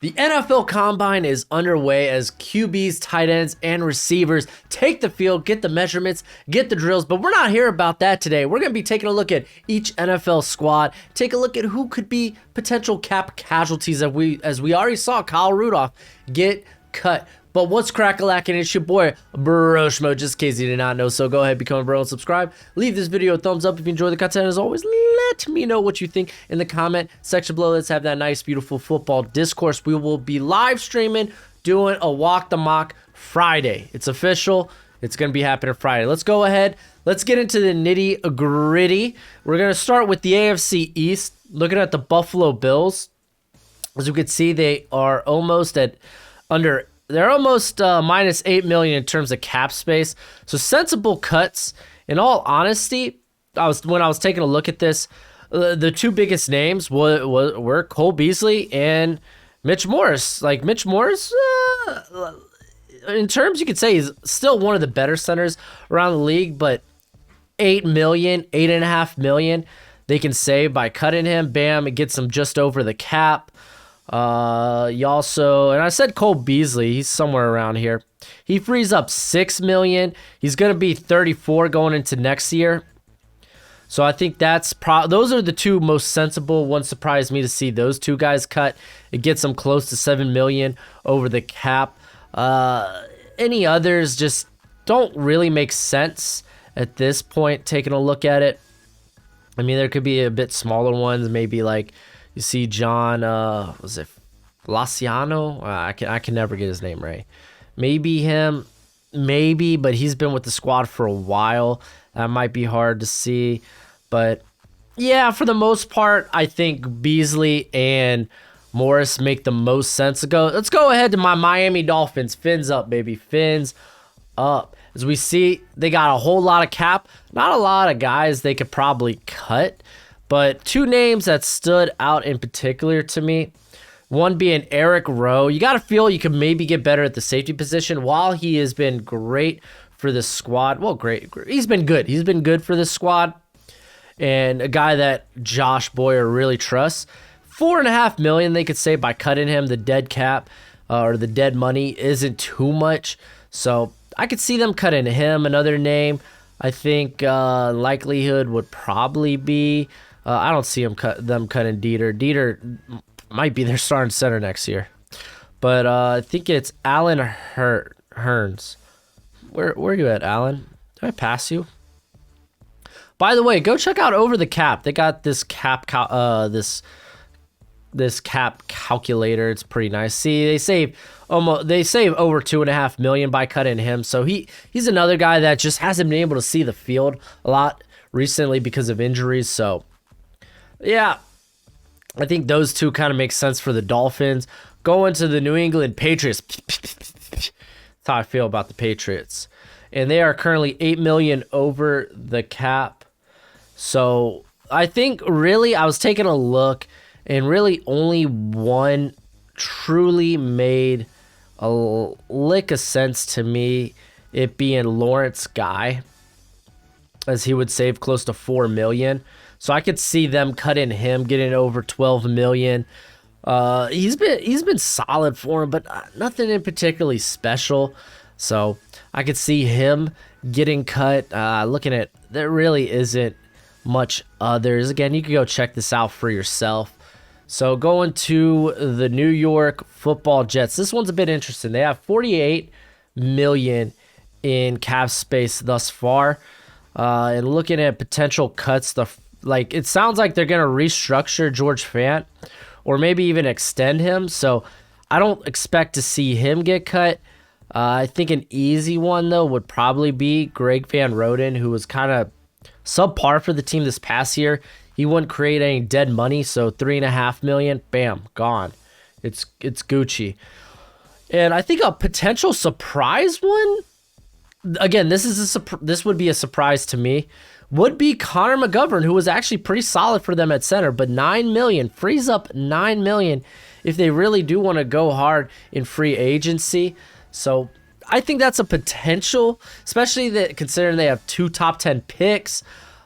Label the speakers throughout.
Speaker 1: The NFL Combine is underway as QBs, tight ends, and receivers take the field, get the measurements, get the drills, but we're not here about that today. We're going to be taking a look at each NFL squad, take a look at who could be potential cap casualties as we already saw Kyle Rudolph get cut. But what's crack-a-lackin'? It's your boy, Broshmo, just in case you did not know. So go ahead, become a bro and subscribe. Leave this video a thumbs up if you enjoy the content. As always, let me know what you think in the comment section below. Let's have that nice, beautiful football discourse. We will be live streaming, doing a Walk the Mock Friday. It's official. It's going to be happening Friday. Let's go ahead. Let's get into the nitty-gritty. We're going to start with the AFC East. Looking at the Buffalo Bills. As you can see, they are almost they're almost minus $8 million in terms of cap space. So sensible cuts. In all honesty, when I was taking a look at this, the two biggest names were Cole Beasley and Mitch Morse. Like Mitch Morse, in terms you could say he's still one of the better centers around the league, but $8.5 million they can save by cutting him. Bam, it gets them just over the cap. You also, and I said Cole Beasley, he's somewhere around here. He frees up $6 million. He's going to be 34 going into next year. So I think those are the two most sensible. One surprised me to see those two guys cut. It gets them close to $7 million over the cap. Any others just don't really make sense at this point, taking a look at it. I mean, there could be a bit smaller ones, maybe like you see John, was it Laciano? I can never get his name right. Maybe him, maybe, but he's been with the squad for a while. That might be hard to see. But yeah, for the most part, I think Beasley and Morris make the most sense. Let's go ahead to my Miami Dolphins. Fins up, baby. Fins up. As we see, they got a whole lot of cap. Not a lot of guys they could probably cut. But two names that stood out in particular to me, one being Eric Rowe. You got to feel you could maybe get better at the safety position. While he has been great for this squad, well, great. He's been good. He's been good for this squad. And a guy that Josh Boyer really trusts. $4.5 million they could save by cutting him. The dead cap or the dead money isn't too much. So I could see them cutting him. Another name I think likelihood would probably be, I don't see them cutting Dieter. Dieter might be their starting center next year. But I think it's Alan Hearns. Where are you at, Alan? Did I pass you? By the way, go check out Over the Cap. They got this cap this cap calculator. It's pretty nice. See, they save over $2.5 million by cutting him. So he's another guy that just hasn't been able to see the field a lot recently because of injuries. So yeah, I think those two kind of make sense for the Dolphins. Going to the New England Patriots. That's how I feel about the Patriots. And they are currently $8 million over the cap. So I think really I was taking a look and really only one truly made a lick of sense to me, it being Lawrence Guy, as he would save close to $4 million. So I could see them cutting him, getting over $12 million. He's been solid for him, but nothing in particularly special. So I could see him getting cut. Looking at, there really isn't much others. Again, you can go check this out for yourself. So going to the New York Football Jets. This one's a bit interesting. They have $48 million in cap space thus far. And looking at potential cuts, it sounds like they're going to restructure George Fant or maybe even extend him. So I don't expect to see him get cut. I think an easy one, though, would probably be Greg Van Roten, who was kind of subpar for the team this past year. He wouldn't create any dead money, so $3.5 million, bam, gone. It's Gucci. And I think a potential surprise one, again, this would be a surprise to me, would be Connor McGovern, who was actually pretty solid for them at center, but $9 million, frees up $9 million if they really do want to go hard in free agency. So I think that's a potential, especially considering they have two top 10 picks.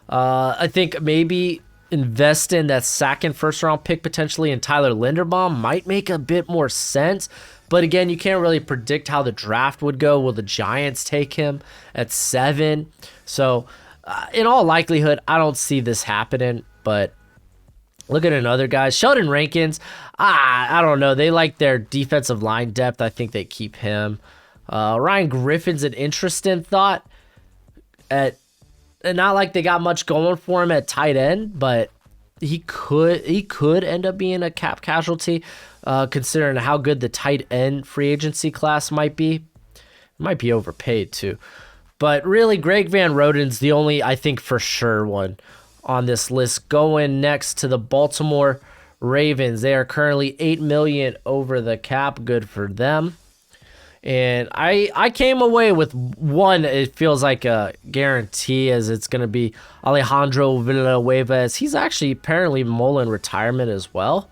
Speaker 1: I think maybe invest in that second first round pick potentially in Tyler Linderbaum might make a bit more sense. But again, you can't really predict how the draft would go. Will the Giants take him at 7? So in all likelihood, I don't see this happening. But look at another guy, Sheldon Rankins. I don't know. They like their defensive line depth. I think they keep him. Ryan Griffin's an interesting thought. And not like they got much going for him at tight end, but he could end up being a cap casualty, considering how good the tight end free agency class might be. Might be overpaid too. But really, Greg Van Roten's the only, I think, for sure one on this list. Going next to the Baltimore Ravens. They are currently $8 million over the cap. Good for them. And I came away with one, it feels like a guarantee, as it's going to be Alejandro Villanueva, as he's actually apparently mulling retirement as well.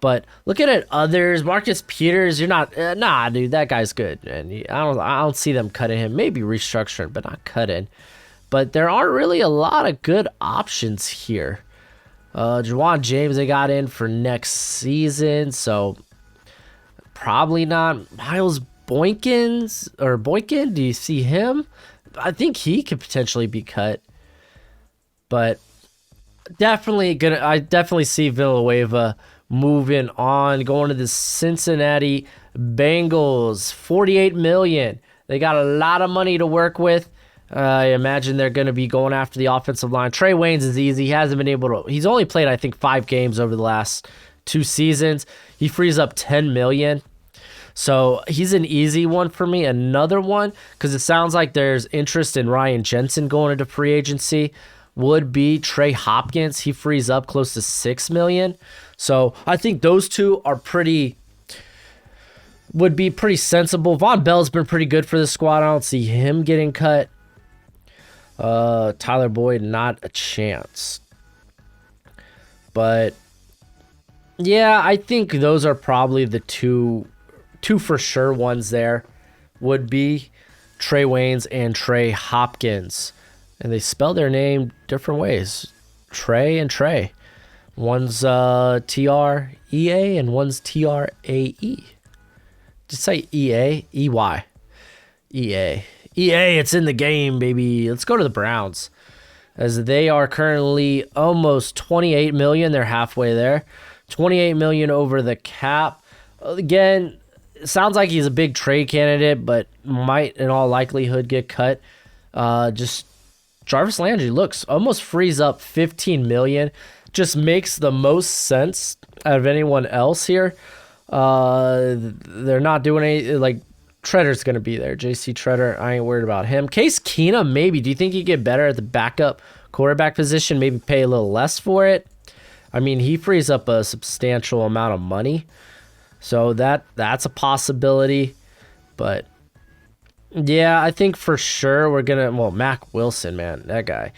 Speaker 1: But looking at others, Marcus Peters, you're not, nah, dude, that guy's good. And I don't see them cutting him. Maybe restructuring, but not cutting. But there aren't really a lot of good options here. Juwan James they got in for next season, so probably not. Miles Boykin, do you see him? I think he could potentially be cut. But I definitely see Villanueva moving on, going to the Cincinnati Bengals. $48 million. They got a lot of money to work with. I imagine they're going to be going after the offensive line. Trey Waynes is easy. He hasn't been able to. He's only played, I think, 5 games over the last 2 seasons. He frees up $10 million. So he's an easy one for me. Another one, because it sounds like there's interest in Ryan Jensen going into free agency, would be Trey Hopkins. He frees up close to $6 million. So I think those two would be pretty sensible. Von Bell's been pretty good for the squad. I don't see him getting cut. Tyler Boyd, not a chance. But yeah, I think those are probably the two for sure ones there would be Trey Waynes and Trey Hopkins. And they spell their name different ways. Trey and Trey. One's T-R-E-A and one's T-R-A-E. Just say E-A, E-Y. E-A. E-A, it's in the game, baby. Let's go to the Browns. As they are currently almost $28 million. They're halfway there. $28 million over the cap. Again, it sounds like he's a big trade candidate, but might in all likelihood get cut. Just Jarvis Landry almost frees up $15 million. Just makes the most sense out of anyone else here. They're not doing any, like, Tretter's going to be there. JC Tretter, I ain't worried about him. Case Keenum, maybe. Do you think he'd get better at the backup quarterback position? Maybe pay a little less for it? I mean, he frees up a substantial amount of money. So that's a possibility. But yeah, I think for sure we're going to, Mac Wilson, man, that guy.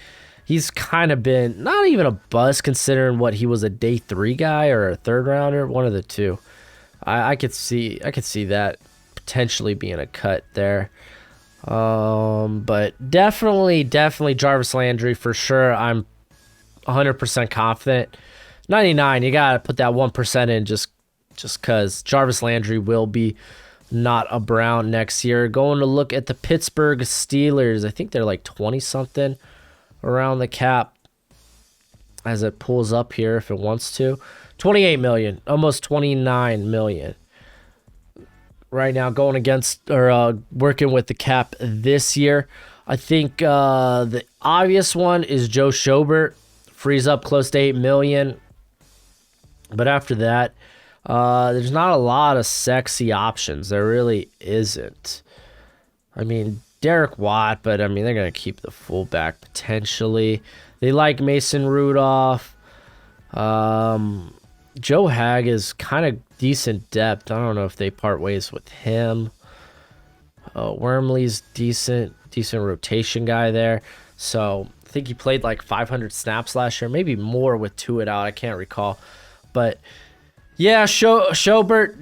Speaker 1: He's kind of been not even a bust considering what he was, a day 3 guy or a 3rd rounder, one of the two. I could see that potentially being a cut there. But definitely Jarvis Landry for sure. I'm 100% confident. 99, you got to put that 1% in just because Jarvis Landry will be not a Brown next year. Going to look at the Pittsburgh Steelers. I think they're like 20-something around the cap as it pulls up here if it wants to. $28 million, almost $29 million. Right now going against or working with the cap this year. I think the obvious one is Joe Schobert. Frees up close to $8 million. But after that, there's not a lot of sexy options. There really isn't. I mean, Derek Watt, but I mean, they're going to keep the fullback potentially. They like Mason Rudolph. Joe Hag is kind of decent depth. I don't know if they part ways with him. Wormley's decent rotation guy there. So I think he played like 500 snaps last year, maybe more with Tuitt out. I can't recall. But yeah, Schubert,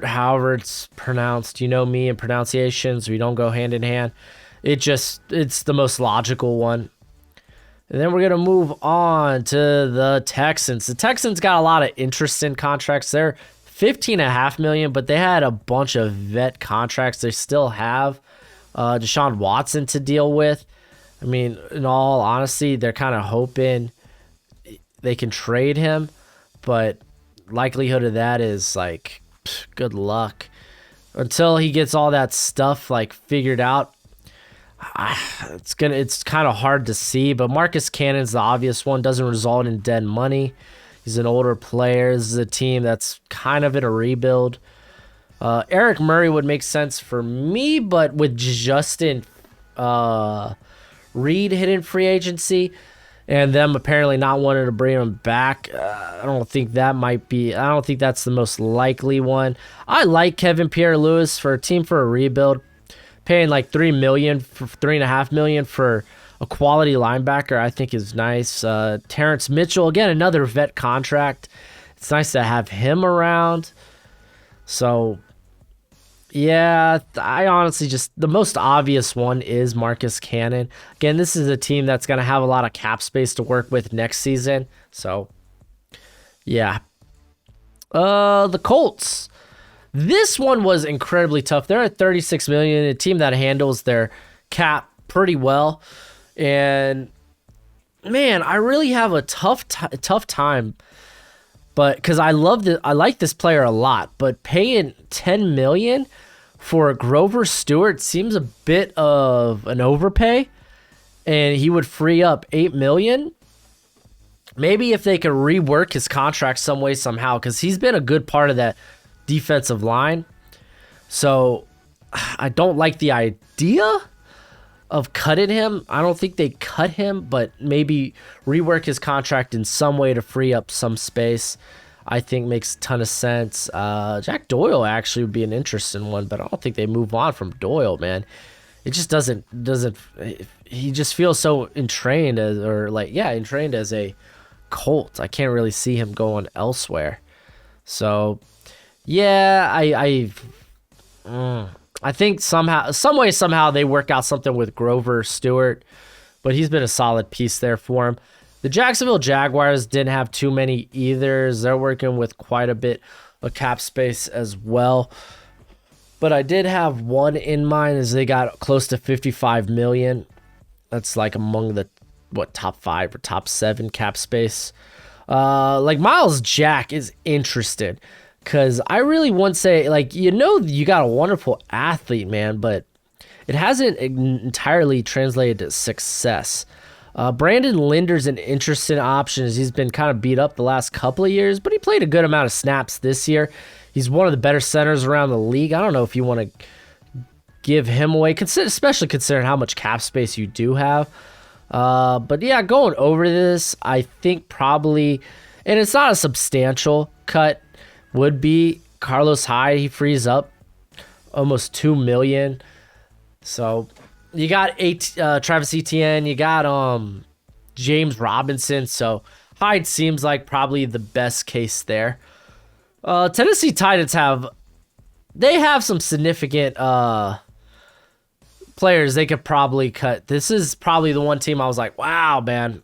Speaker 1: however it's pronounced. You know me and pronunciations, we don't go hand in hand. It's the most logical one. And then we're going to move on to the Texans. The Texans got a lot of interesting contracts. They're 15.5 million, but they had a bunch of vet contracts. They still have Deshaun Watson to deal with. I mean, in all honesty, they're kind of hoping they can trade him, but likelihood of that is like, good luck. Until he gets all that stuff like figured out, it's kind of hard to see. But Marcus Cannon's the obvious one. Doesn't result in dead money. He's an older player. This is a team that's kind of in a rebuild. Eric Murray would make sense for me, but with Justin Reed hitting free agency and them apparently not wanting to bring him back, I don't think that's the most likely one. I like Kevin Pierre-Louis for a team for a rebuild. Paying like $3.5 million for a quality linebacker, I think is nice. Terrence Mitchell, again, another vet contract. It's nice to have him around. So, yeah, I honestly the most obvious one is Marcus Cannon. Again, this is a team that's going to have a lot of cap space to work with next season. So, yeah. The Colts. This one was incredibly tough. They're at 36 million, a team that handles their cap pretty well. And man, I really have a tough time, but because I like this player a lot, but paying 10 million for Grover Stewart seems a bit of an overpay, and he would free up 8 million. Maybe if they could rework his contract some way somehow, because he's been a good part of that defensive line. So I don't like the idea of cutting him. I don't think they cut him, but maybe rework his contract in some way to free up some space. I think makes a ton of sense. Jack Doyle actually would be an interesting one, but I don't think they move on from Doyle, man. It just doesn't he just feels so entrained as a Colt. I can't really see him going elsewhere. So yeah, I think somehow they work out something with Grover Stewart, but he's been a solid piece there for him. The Jacksonville Jaguars didn't have too many either. They're working with quite a bit of cap space as well. But I did have one in mind as they got close to 55 million. That's like among the top 5 or top 7 cap space. Like Miles Jack is interested. Because I really wouldn't say, you got a wonderful athlete, man, but it hasn't entirely translated to success. Brandon Linder's an interesting option as he's been kind of beat up the last couple of years, but he played a good amount of snaps this year. He's one of the better centers around the league. I don't know if you want to give him away, especially considering how much cap space you do have. But yeah, going over this, I think probably, and it's not a substantial cut, would be Carlos Hyde. He frees up almost $2 million. So you got Travis Etienne, you got James Robinson. So Hyde seems like probably the best case there. Tennessee Titans have some significant players they could probably cut. This is probably the one team I was like, wow, man,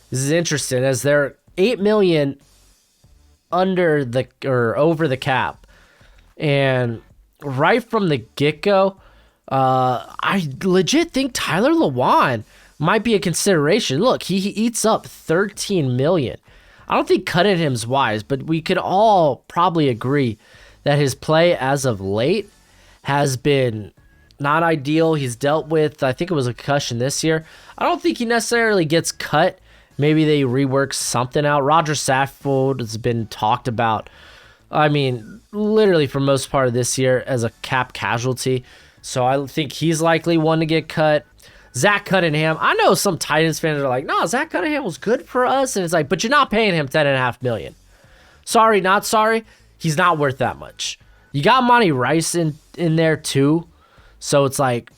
Speaker 1: this is interesting, as they're $8 million under over the cap, and right from the get-go, I legit think Tyler Lewan might be a consideration. Look, he eats up 13 million. I don't think cutting him's wise, but we could all probably agree that his play as of late has been not ideal. He's dealt with, I think it was a concussion this year. I don't think he necessarily gets cut. Maybe they rework something out. Roger Saffold has been talked about, I mean, literally for most part of this year as a cap casualty. So I think he's likely one to get cut. Zach Cunningham. I know some Titans fans are like, no, Zach Cunningham was good for us. And it's like, but you're not paying him $10.5 million. Sorry, not sorry. He's not worth that much. You got Monty Rice in there too. So it's like,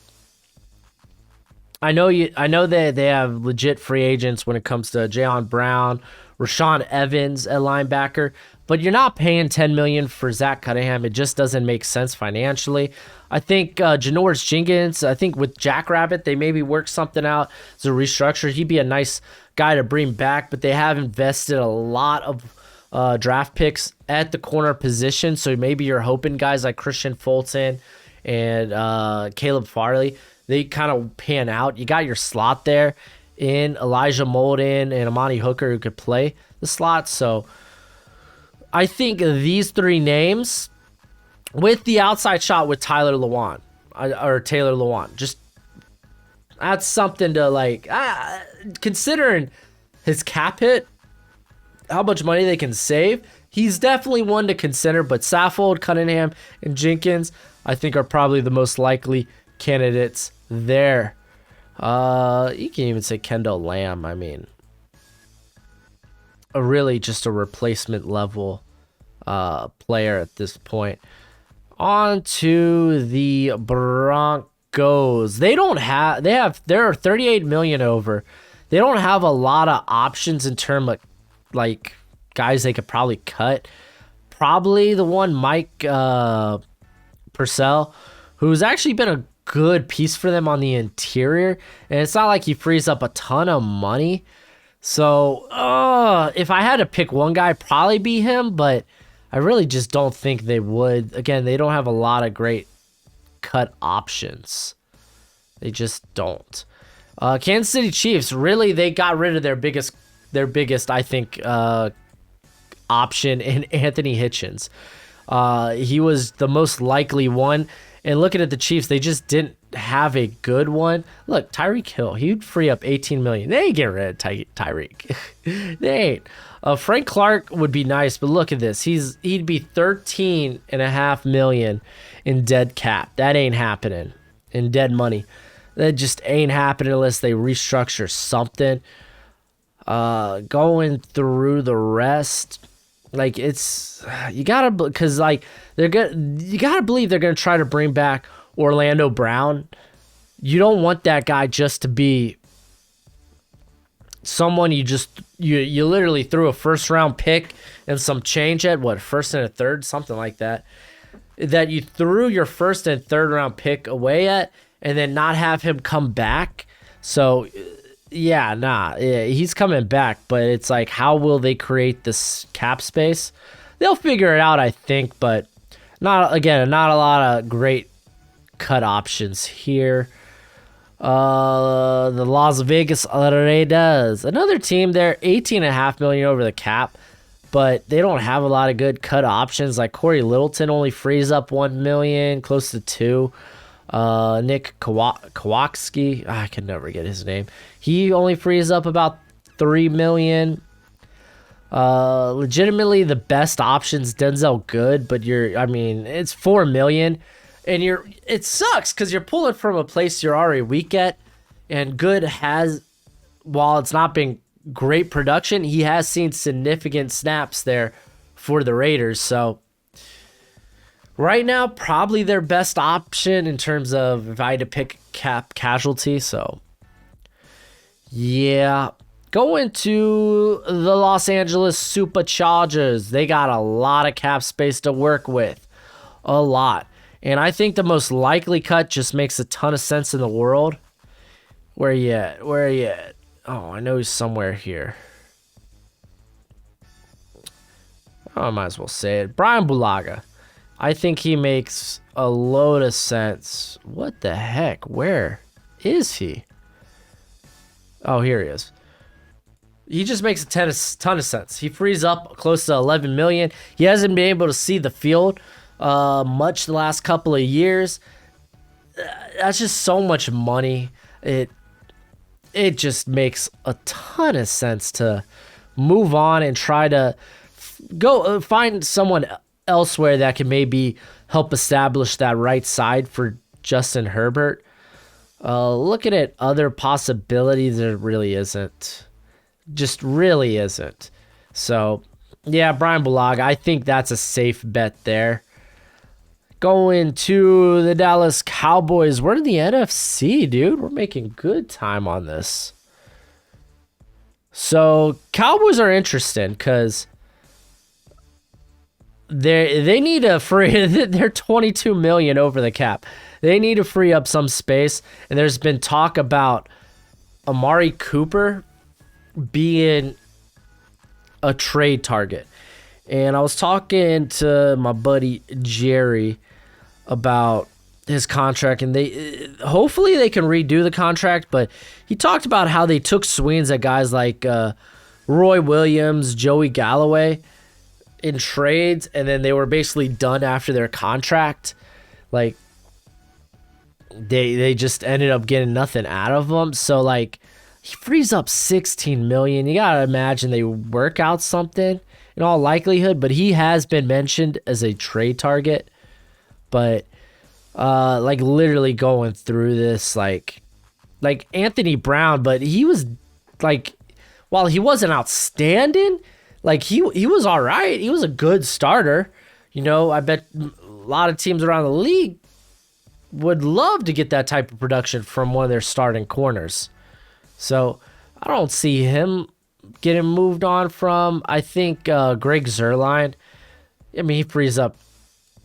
Speaker 1: I know that they have legit free agents when it comes to Jayon Brown, Rashawn Evans at linebacker, but you're not paying 10 million for Zach Cunningham. It just doesn't make sense financially. I think Janoris Jenkins, I think with Jackrabbit, they maybe work something out as a restructure. He'd be a nice guy to bring back, but they have invested a lot of draft picks at the corner position. So maybe you're hoping guys like Christian Fulton and Caleb Farley, they kind of pan out. You got your slot there in Elijah Molden and Amani Hooker who could play the slot. So I think these three names with the outside shot with Taylor Lewan, just that's something to like, considering his cap hit, how much money they can save. He's definitely one to consider, but Saffold, Cunningham, and Jenkins, I think, are probably the most likely candidates there. You can even say Kendall Lamb. I mean, really just a replacement level player at this point. On to the Broncos. There are 38 million over. They don't have a lot of options in terms of like guys they could probably cut. Probably the one Mike Purcell, who's actually been a good piece for them on the interior, and it's not like he frees up a ton of money. So if I had to pick one guy, it'd probably be him, but I really just don't think they would. Again, they don't have a lot of great cut options. They just don't. Kansas City Chiefs, really, they got rid of their biggest, I think, option in Anthony Hitchens. He was the most likely one. And looking at the Chiefs, they just didn't have a good one. Look, Tyreek Hill, he'd free up $18 million. They ain't getting rid of Tyreek. They ain't. Frank Clark would be nice, but look at this. He'd be $13.5 million in dead cap. That ain't happening. In dead money. That just ain't happening unless they restructure something. Going through the rest, like it's you gotta believe they're gonna try to bring back Orlando Brown. You don't want that guy just to be someone you literally threw a first round pick and some change at first and a third, something like that you threw your first and third round pick away at, and then not have him come back. So yeah, he's coming back, but it's like, how will they create this cap space? They'll figure it out, I think, but not a lot of great cut options here. The Las Vegas Raiders, another team, they're $18.5 million over the cap, but they don't have a lot of good cut options. Like Corey Littleton only frees up $1 million, close to $2 million. Nick Kowalski, I can never get his name. He only frees up about $3 million. Legitimately the best options, Denzel Good, but it's $4 million. And it sucks because you're pulling from a place you're already weak at, and Good has, while it's not been great production, he has seen significant snaps there for the Raiders. So right now, probably their best option in terms of if I had to pick casualty. So yeah, going to the Los Angeles Superchargers. They got a lot of cap space to work with, a lot. And I think the most likely cut just makes a ton of sense in the world. Where are you at? Oh, I know he's somewhere here. Oh, I might as well say it. Brian Bulaga. I think he makes a load of sense. What the heck? Where is he? Oh, here he is. He just makes a ton of sense. He frees up close to $11 million. He hasn't been able to see the field much the last couple of years. That's just so much money. It just makes a ton of sense to move on and try to go find someone elsewhere that can maybe help establish that right side for Justin Herbert. Looking at other possibilities, there really isn't. Just really isn't. So yeah, Brian Bulaga, I think that's a safe bet there. Going to the Dallas Cowboys. We're in the NFC, dude. We're making good time on this. So Cowboys are interesting because they need to free. They're 22 million over the cap. They need to free up some space. And there's been talk about Amari Cooper being a trade target. And I was talking to my buddy Jerry about his contract, and they hopefully they can redo the contract, but he talked about how they took swings at guys like Roy Williams, Joey Galloway in trades, and then they were basically done after their contract. Like they just ended up getting nothing out of them. So like he frees up 16 million. You gotta imagine they work out something in all likelihood, but he has been mentioned as a trade target. But like literally going through this, like Anthony Brown, but he was like, while he wasn't outstanding, like he was all right. He was a good starter. You know, I bet a lot of teams around the league would love to get that type of production from one of their starting corners. So I don't see him getting moved on from. I think Greg Zuerlein, I mean, he frees up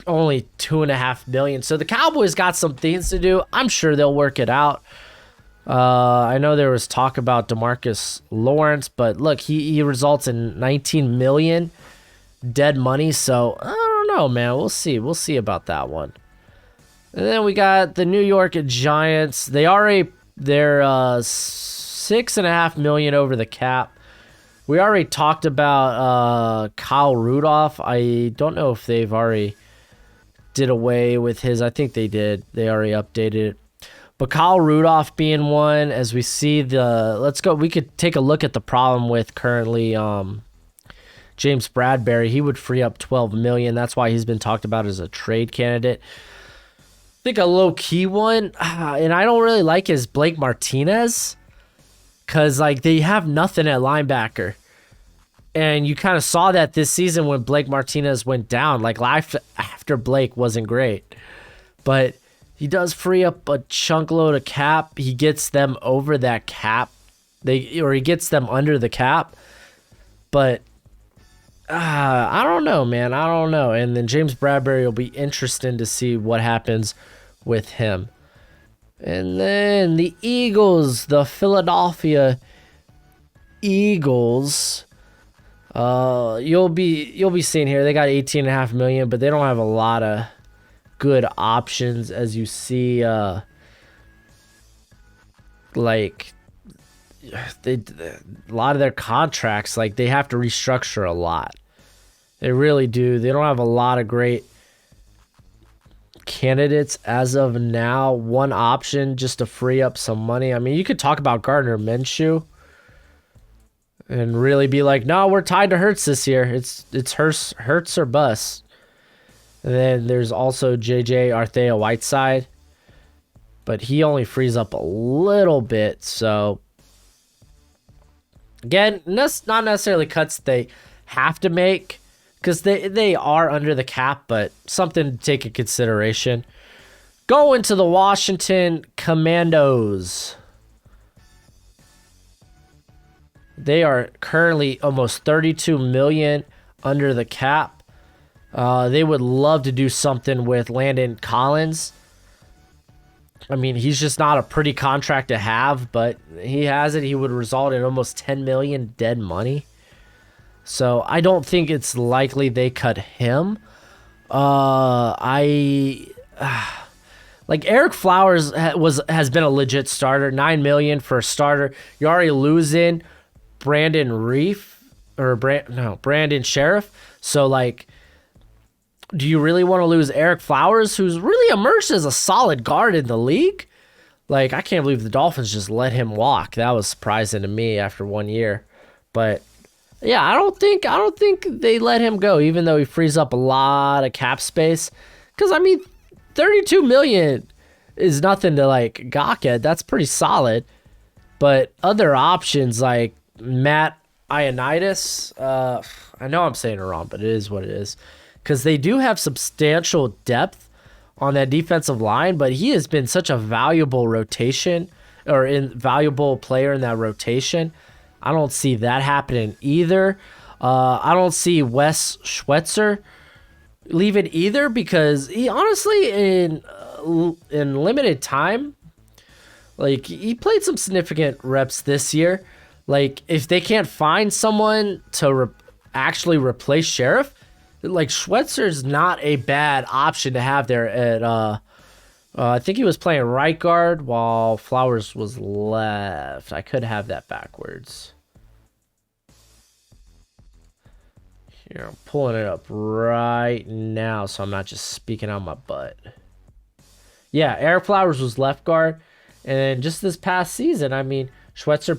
Speaker 1: only $2.5 million. So the Cowboys got some things to do. I'm sure they'll work it out. I know there was talk about DeMarcus Lawrence, but look, he results in $19 million dead money. So I don't know, man. We'll see. We'll see about that one. And then we got the New York Giants. They're $6.5 million over the cap. We already talked about Kyle Rudolph. I don't know if they've already did away with his. I think they did. They already updated it. But Kyle Rudolph being one, as we see let's go. We could take a look at the problem with currently James Bradbury. He would free up $12 million. That's why he's been talked about as a trade candidate. I think a low key one, and I don't really like, is Blake Martinez, because like they have nothing at linebacker. And you kind of saw that this season when Blake Martinez went down. Like life after Blake wasn't great. But he does free up a chunk load of cap. He gets them over that cap. He gets them under the cap. But I don't know, man. I don't know. And then James Bradbury will be interesting to see what happens with him. And then the Eagles, the Philadelphia Eagles. You'll be seeing here they got 18.5 million, but they don't have a lot of good options, as you see. Like a lot of their contracts, like they have to restructure a lot. They really do. They don't have a lot of great candidates as of now. One option just to free up some money. I mean, you could talk about Gardner Minshew and really be like, no, we're tied to Hurts this year. It's Hurts or bust. And then there's also JJ Arthea-Whiteside, but he only frees up a little bit. So again, that's not necessarily cuts they have to make, because they are under the cap, but something to take into consideration. Going to the Washington Commandos. They are currently almost 32 million under the cap. They would love to do something with Landon Collins. I mean, he's just not a pretty contract to have, but he has it. He would result in almost 10 million dead money. So I don't think it's likely they cut him. Like Eric Flowers has been a legit starter. 9 million for a starter. You're already losing Brandon Sheriff. So like, do you really want to lose Eric Flowers, who's really emerged as a solid guard in the league? Like, I can't believe the Dolphins just let him walk. That was surprising to me after 1 year. But yeah, I don't think they let him go, even though he frees up a lot of cap space. Because I mean, 32 million is nothing to like gawk at. That's pretty solid. But other options like Matt Ioannidis, I know I'm saying it wrong, but it is what it is. Because they do have substantial depth on that defensive line, but he has been such a valuable valuable player in that rotation. I don't see that happening either. I don't see Wes Schweitzer leave it either because he honestly in limited time, like he played some significant reps this year. Like if they can't find someone to actually replace Sheriff, like Schwetzer's not a bad option to have there at I think he was playing right guard while Flowers was left. I could have that backwards. Here, I'm pulling it up right now so I'm not just speaking on my butt. Yeah, Eric Flowers was left guard. And just this past season, I mean, Schweitzer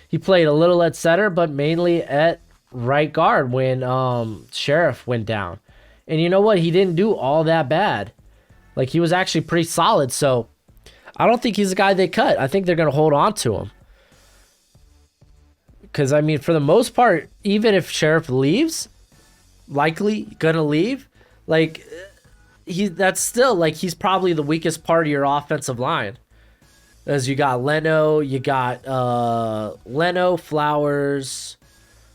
Speaker 1: he played a little at center, but mainly at right guard when Sheriff went down. And you know what? He didn't do all that bad. Like, he was actually pretty solid. So, I don't think he's a guy they cut. I think they're going to hold on to him. Because, I mean, for the most part, even if Sheriff leaves, likely going to leave, like, that's still, like, he's probably the weakest part of your offensive line. As you got Leno, you got Leno, Flowers,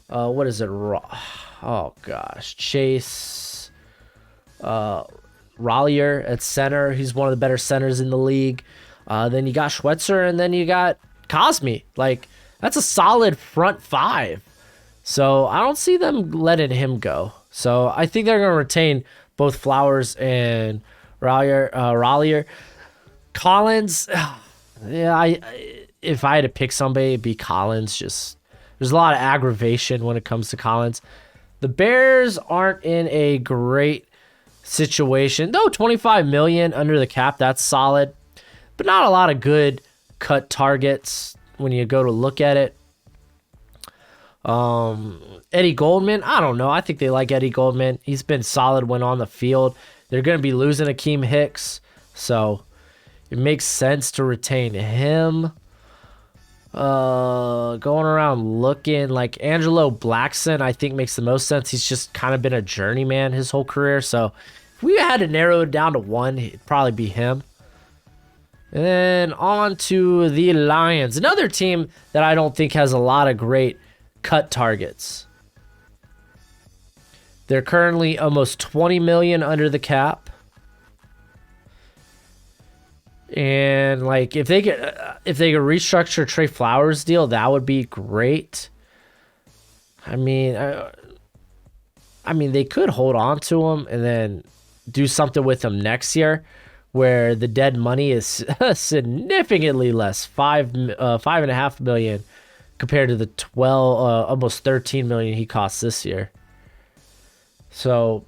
Speaker 1: what is it? Oh, gosh. Chase, Rollier at center. He's one of the better centers in the league. Then you got Schweitzer, and then you got Cosme. Like, that's a solid front five. So I don't see them letting him go. So I think they're going to retain both Flowers and Rollier. Collins, yeah, if I had to pick somebody, it'd be Collins. Just there's a lot of aggravation when it comes to Collins. The Bears aren't in a great situation. Though $25 million under the cap, that's solid. But not a lot of good cut targets when you go to look at it. Eddie Goldman, I don't know. I think they like Eddie Goldman. He's been solid when on the field. They're going to be losing Akeem Hicks, so it makes sense to retain him. Going around looking like Angelo Blackson, I think makes the most sense. He's just kind of been a journeyman his whole career, so if we had to narrow it down to one, it'd probably be him. And then on to the Lions, another team that I don't think has a lot of great cut targets. They're currently almost $20 million under the cap. And like if they could restructure Trey Flowers deal, that would be great. I mean they could hold on to him and then do something with him next year, where the dead money is significantly less, $5.5 million compared to the almost $13 million he costs this year. So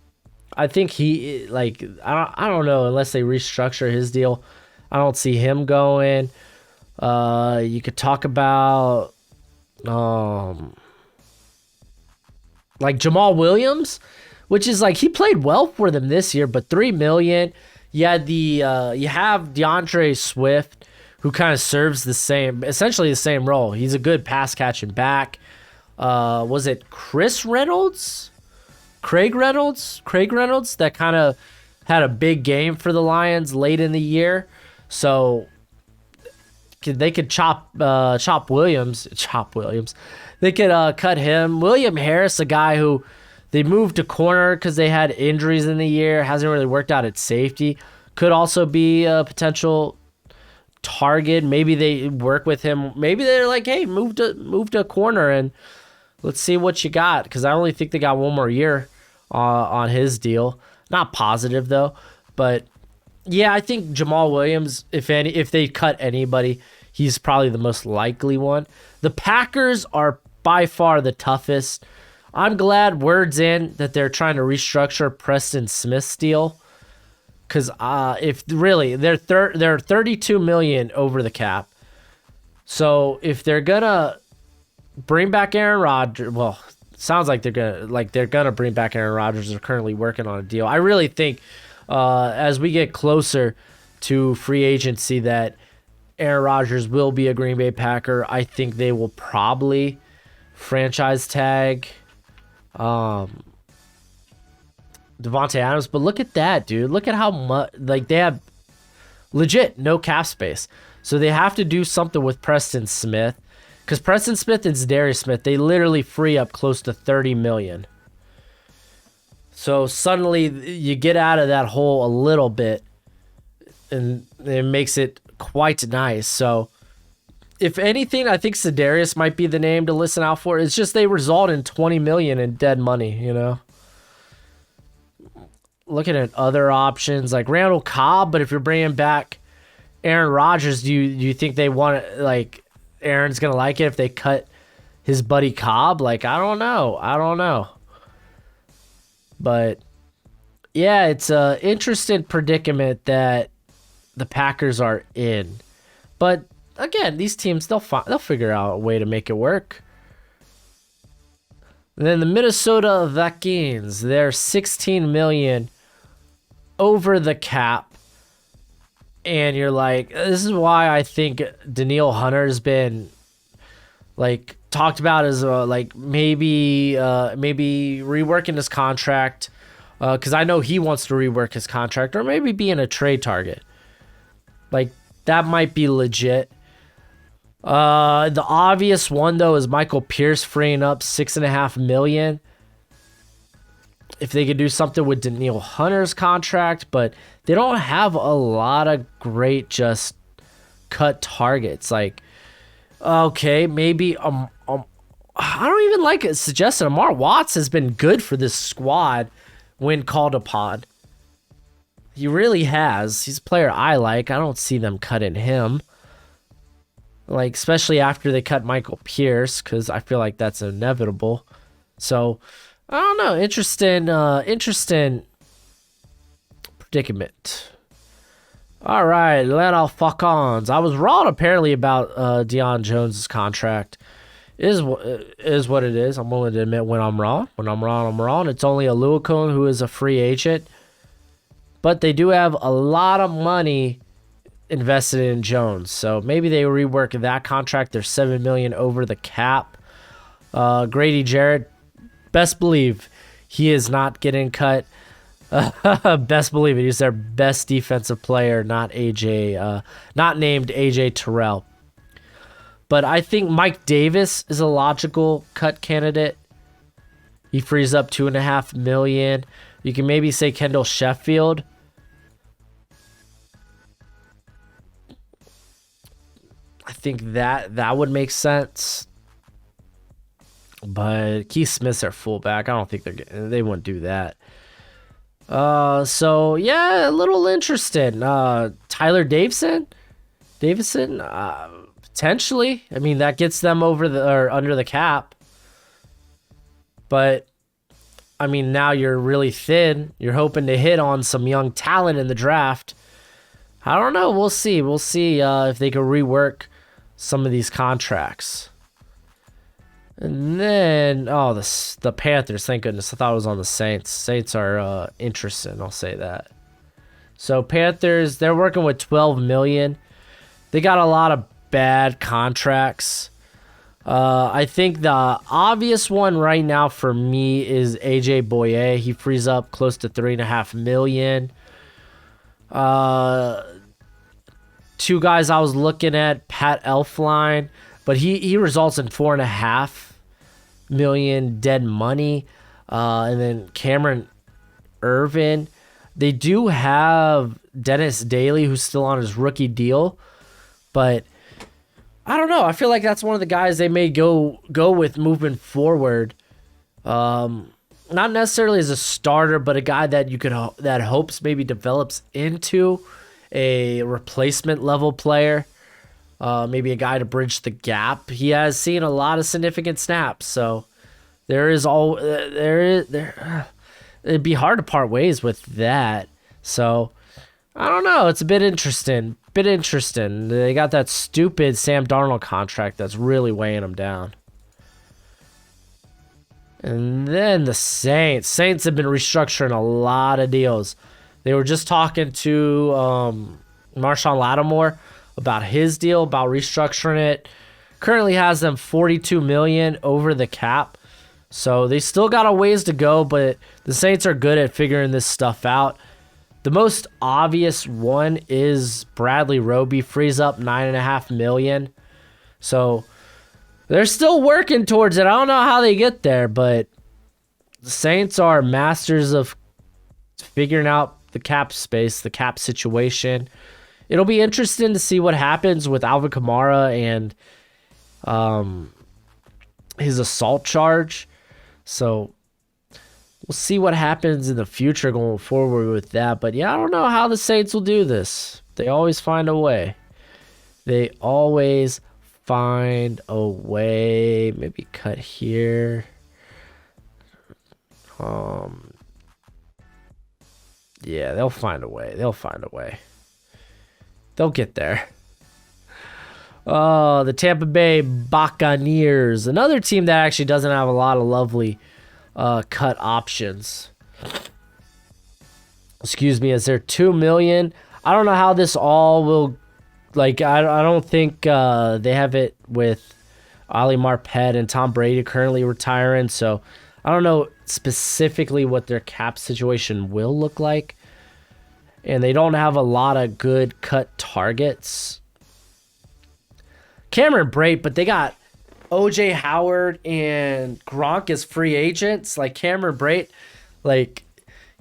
Speaker 1: I think I don't know, unless they restructure his deal, I don't see him going. You could talk about like Jamal Williams, which is like he played well for them this year, but $3 million. You have DeAndre Swift, who kind of serves essentially the same role. He's a good pass catching back. Was it Craig Reynolds that kind of had a big game for the Lions late in the year. So they could chop Williams. They could cut him. William Harris, a guy who they moved to corner because they had injuries in the year, hasn't really worked out at safety. Could also be a potential target. Maybe they work with him. Maybe they're like, hey, move to a corner and let's see what you got. Because I only think they got one more year on his deal. Not positive though, but yeah, I think Jamal Williams, if they cut anybody, he's probably the most likely one. The Packers are by far the toughest. I'm glad word's in that they're trying to restructure Preston Smith's deal, because if really they're $32 million over the cap. So if they're gonna bring back Aaron Rodgers, well, it sounds like they're gonna bring back Aaron Rodgers. They're currently working on a deal. I really think as we get closer to free agency that Aaron Rodgers will be a Green Bay Packer. I think they will probably franchise tag Devontae Adams, but look at that, dude. Look at how much, like, they have legit no cap space. So they have to do something with Preston Smith, because Preston Smith and Zadarius Smith, they literally free up close to $30 million. So suddenly you get out of that hole a little bit, and it makes it quite nice. So if anything, I think Sedarius might be the name to listen out for. It's just they result in 20 million in dead money. Looking at other options like Randall Cobb, but if you're bringing back Aaron Rodgers, do you think they want it, like Aaron's gonna like it if they cut his buddy Cobb? Like, I don't know. But yeah, it's a interesting predicament that the Packers are in. But again, these teams they'll figure out a way to make it work. And then the Minnesota Vikings, they're 16 million over the cap. And you're like, this is why I think Danielle Hunter's been like talked about as like maybe reworking his contract, because I know he wants to rework his contract, or maybe being a trade target. Like that might be legit. The obvious one though is Michael Pierce freeing up $6.5 million. If they could do something with Danielle Hunter's contract, but they don't have a lot of great just cut targets. Like, okay, maybe I don't even like it suggesting Amar Watts has been good for this squad when called upon. He really has. He's a player I like. I don't see them cutting him. Like, especially after they cut Michael Pierce, because I feel like that's inevitable. So, I don't know. Interesting predicament. All right, let all fuck ons. I was wrong apparently about Deion Jones' contract. Is what it is. I'm willing to admit when I'm wrong. When I'm wrong, I'm wrong. It's only a Luakon who is a free agent. But they do have a lot of money invested in Jones. So maybe they rework that contract. They're $7 million over the cap. Grady Jarrett, best believe he is not getting cut. Best believe it. He's their best defensive player, not named AJ Terrell. But I think Mike Davis is a logical cut candidate. He frees up $2.5 million. You can maybe say Kendall Sheffield. I think that would make sense. But Keith Smith's their fullback. I don't think they wouldn't do that. So yeah, a little interested. Tyler Davison, potentially. I mean, that gets them under the cap. But I mean, now you're really thin. You're hoping to hit on some young talent in the draft. I don't know. We'll see. If they can rework some of these contracts. And then, the Panthers, thank goodness. I thought it was on the Saints. Saints are interesting, I'll say that. So Panthers, they're working with $12 million. They got a lot of bad contracts. I think the obvious one right now for me is AJ Boye. He frees up close to $3.5 million. Two guys I was looking at, Pat Elflein, but he results in $4.5 million dead money. And then Cameron Irvin. They do have Dennis Daly, who's still on his rookie deal, but I don't know. I feel like that's one of the guys they may go with moving forward. Not necessarily as a starter, but a guy that that hopes maybe develops into a replacement level player. Maybe a guy to bridge the gap. He has seen a lot of significant snaps, so it'd be hard to part ways with that. So I don't know. It's a bit interesting. They got that stupid Sam Darnold contract that's really weighing them down. And then the Saints. Saints have been restructuring a lot of deals. They were just talking to Marshawn Lattimore about his deal, about restructuring it. Currently has them $42 million over the cap. So they still got a ways to go, but the Saints are good at figuring this stuff out. The most obvious one is Bradley Roby frees up $9.5 million. So they're still working towards it. I don't know how they get there, but the Saints are masters of figuring out the cap space, the cap situation. It'll be interesting to see what happens with Alvin Kamara and his assault charge. So we'll see what happens in the future going forward with that. But yeah, I don't know how the Saints will do this. They always find a way. They always find a way. Maybe cut here. Yeah, they'll find a way. They'll find a way. They'll get there. Oh, the Tampa Bay Buccaneers. Another team that actually doesn't have a lot of lovely cut options. Excuse me, is there 2 million? I don't know how this all will, like, I don't think they have it with Ali Marpet and Tom Brady currently retiring, so I don't know specifically what their cap situation will look like. And they don't have a lot of good cut targets. Cameron Brate, but they got OJ Howard and Gronk as free agents. Like Cameron Brate, like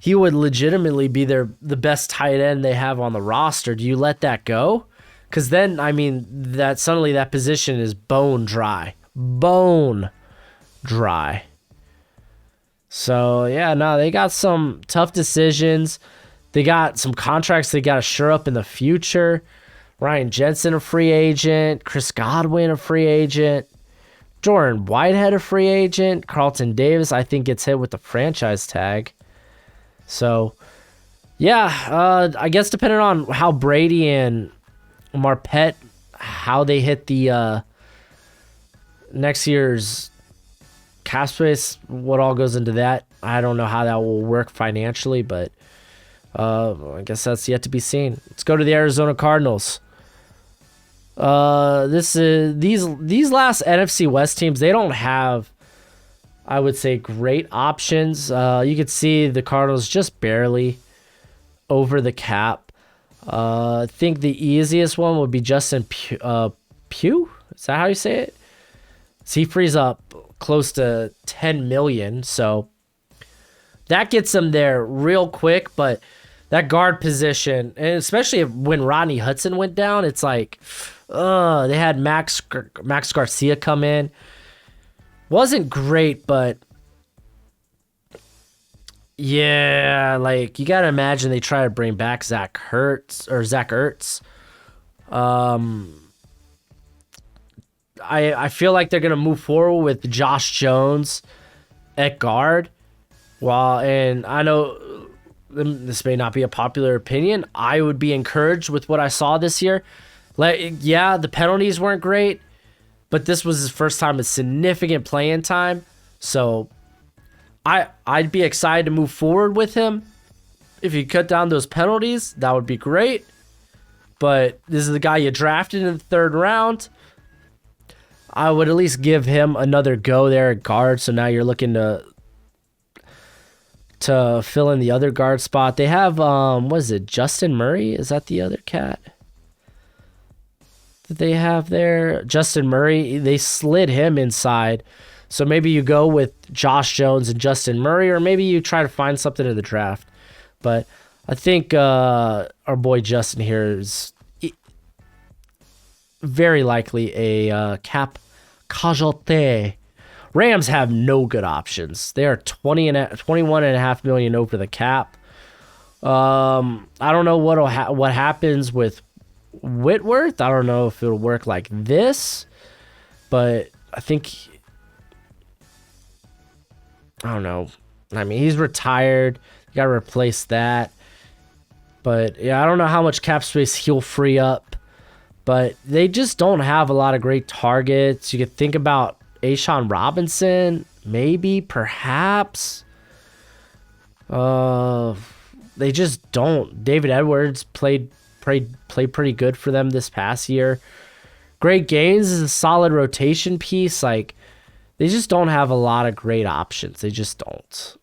Speaker 1: he would legitimately be the best tight end they have on the roster. Do you let that go? Because then, I mean, that suddenly that position is bone dry. Bone dry. So, yeah, no, they got some tough decisions. They got some contracts they got to shore up in the future. Ryan Jensen, a free agent. Chris Godwin, a free agent. Jordan Whitehead, a free agent. Carlton Davis, I think, gets hit with the franchise tag. So, yeah, I guess depending on how Brady and Marpet, how they hit the next year's cap space, what all goes into that, I don't know how that will work financially, but I guess that's yet to be seen. Let's go to the Arizona Cardinals. These last NFC West teams, they don't have, I would say, great options. You could see the Cardinals just barely over the cap. I think the easiest one would be Justin Pugh. Is that how you say it? So he frees up close to 10 million, so that gets him there real quick. But that guard position, and especially when Rodney Hudson went down, it's like, they had Max Garcia come in. Wasn't great, but yeah, like you gotta imagine they try to bring back Zach Ertz. I feel like they're gonna move forward with Josh Jones at guard. And I know this may not be a popular opinion, I would be encouraged with what I saw this year. Yeah, the penalties weren't great, but this was his first time with significant playing time. So I'd be excited to move forward with him. If you cut down those penalties, that would be great. But this is the guy you drafted in the third round. I would at least give him another go there at guard. So now you're looking to fill in the other guard spot. They have, what is it, Justin Murray? Is that the other cat that they have there? Justin Murray, they slid him inside. So maybe you go with Josh Jones and Justin Murray, or maybe you try to find something in the draft. But I think our boy Justin here is very likely a cap casualty. Rams have no good options. They are 21.5 million over the cap. I don't know what happens with Whitworth. I don't know if it'll work like this, but I think, I don't know. I mean, he's retired. You got to replace that. But yeah, I don't know how much cap space he'll free up. But they just don't have a lot of great targets. You could think about Ashawn Robinson, maybe, perhaps. They just don't. David Edwards played pretty good for them this past year. Great Gaines is a solid rotation piece. Like, they just don't have a lot of great options. They just don't.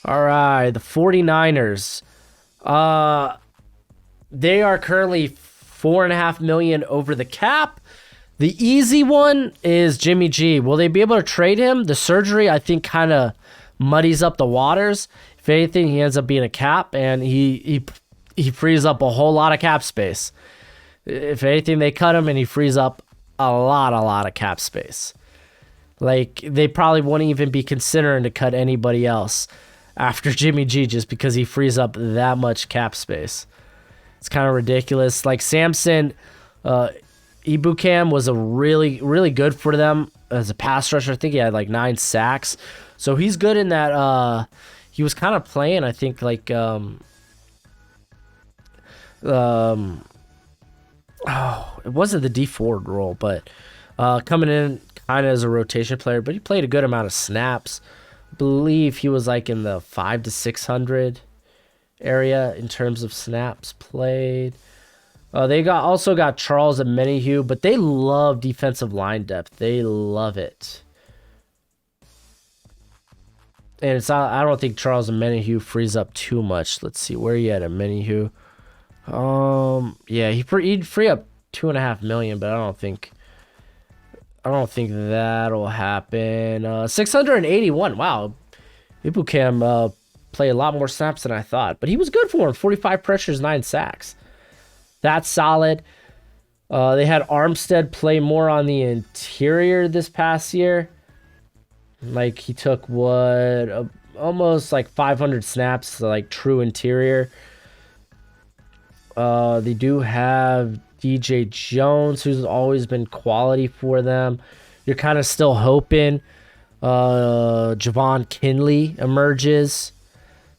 Speaker 1: All right, the 49ers. They are currently $4.5 million over the cap. The easy one is Jimmy G. Will they be able to trade him? The surgery, I think, kind of muddies up the waters. If anything, he ends up being a cap, and he frees up a whole lot of cap space. If anything, they cut him, and he frees up a lot of cap space. Like, they probably wouldn't even be considering to cut anybody else after Jimmy G just because he frees up that much cap space. It's kind of ridiculous. Like, Samson, Ibukam was a really good for them as a pass rusher. I think he had like 9 sacks. So he's good in that. He was kind of playing, I think, like it wasn't the D Ford role, but coming in kind of as a rotation player, but he played a good amount of snaps. I believe he was like in the 500 to 600 area in terms of snaps played. They also got Charles and Menihue, but they love defensive line depth. They love it. And it's not, I don't think Charles and Menihue frees up too much. Let's see, where are you at Menihue? Yeah, he'd free up $2.5 million, but I don't think that'll happen. 681. Wow, Ibukam play a lot more snaps than I thought, but he was good for him. 45 pressures, 9 sacks. That's solid. They had Armstead play more on the interior this past year. Like, he took almost like 500 snaps, like true interior. They do have DJ Jones, who's always been quality for them. You're kind of still hoping Javon Kinley emerges.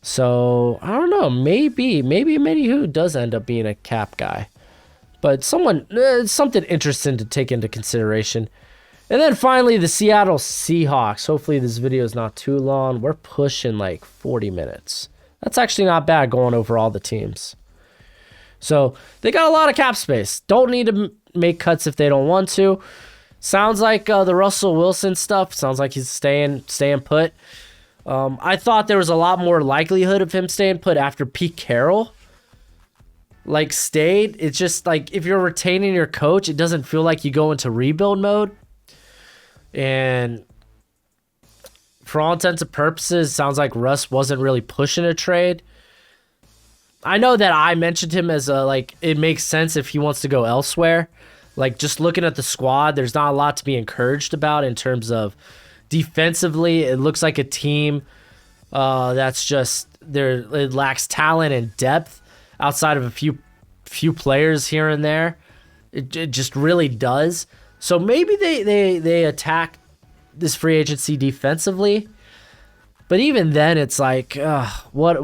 Speaker 1: So, I don't know. Maybe Menihue does end up being a cap guy. But something interesting to take into consideration. And then finally, the Seattle Seahawks. Hopefully this video is not too long. We're pushing like 40 minutes. That's actually not bad going over all the teams. So, they got a lot of cap space. Don't need to make cuts if they don't want to. Sounds like the Russell Wilson stuff. Sounds like he's staying put. I thought there was a lot more likelihood of him staying put after Pete Carroll stayed. It's just like, if you're retaining your coach, it doesn't feel like you go into rebuild mode. And for all intents and purposes, sounds like Russ wasn't really pushing a trade. I know that I mentioned him as it makes sense if he wants to go elsewhere. Like, just looking at the squad, there's not a lot to be encouraged about in terms of defensively. It looks like a team that's just it lacks talent and depth outside of a few players here and there. It just really does. So maybe they attack this free agency defensively, but even then, it's like what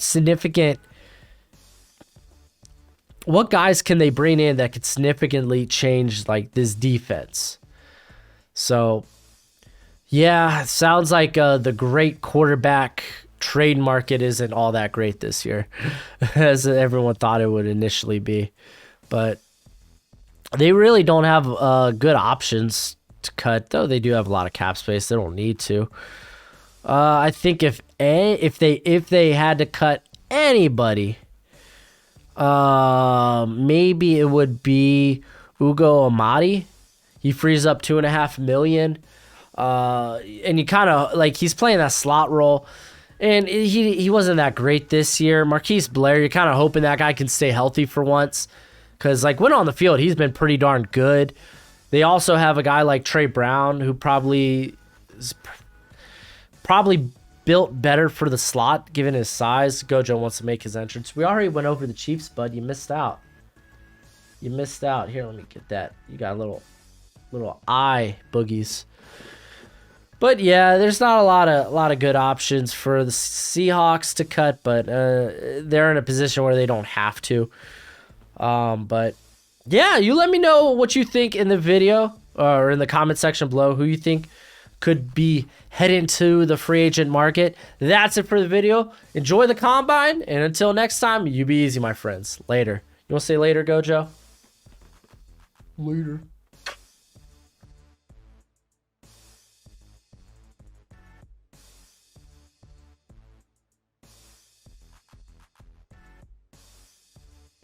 Speaker 1: significant. What guys can they bring in that could significantly change like this defense? So, yeah, sounds like the great quarterback trade market isn't all that great this year, as everyone thought it would initially be. But they really don't have good options to cut, though they do have a lot of cap space. They don't need to. I think if they had to cut anybody, maybe it would be Ugo Amadi. He frees up $2.5 million. And you kind of like, he's playing that slot role, and he wasn't that great this year. Marquise Blair, you're kind of hoping that guy can stay healthy for once, because like when on the field, he's been pretty darn good. They also have a guy like Trey Brown, who probably built better for the slot given his size. Gojo wants to make his entrance. We already went over the Chiefs, bud. You missed out. Here, let me get that. You got little eye boogies. But yeah, there's not a lot of good options for the Seahawks to cut, but they're in a position where they don't have to. But yeah, you let me know what you think in the video or in the comment section below, who you think could be heading to the free agent market. That's it for the video. Enjoy the combine, and until next time, you be easy, my friends. Later. You want to say later, Gojo? Later.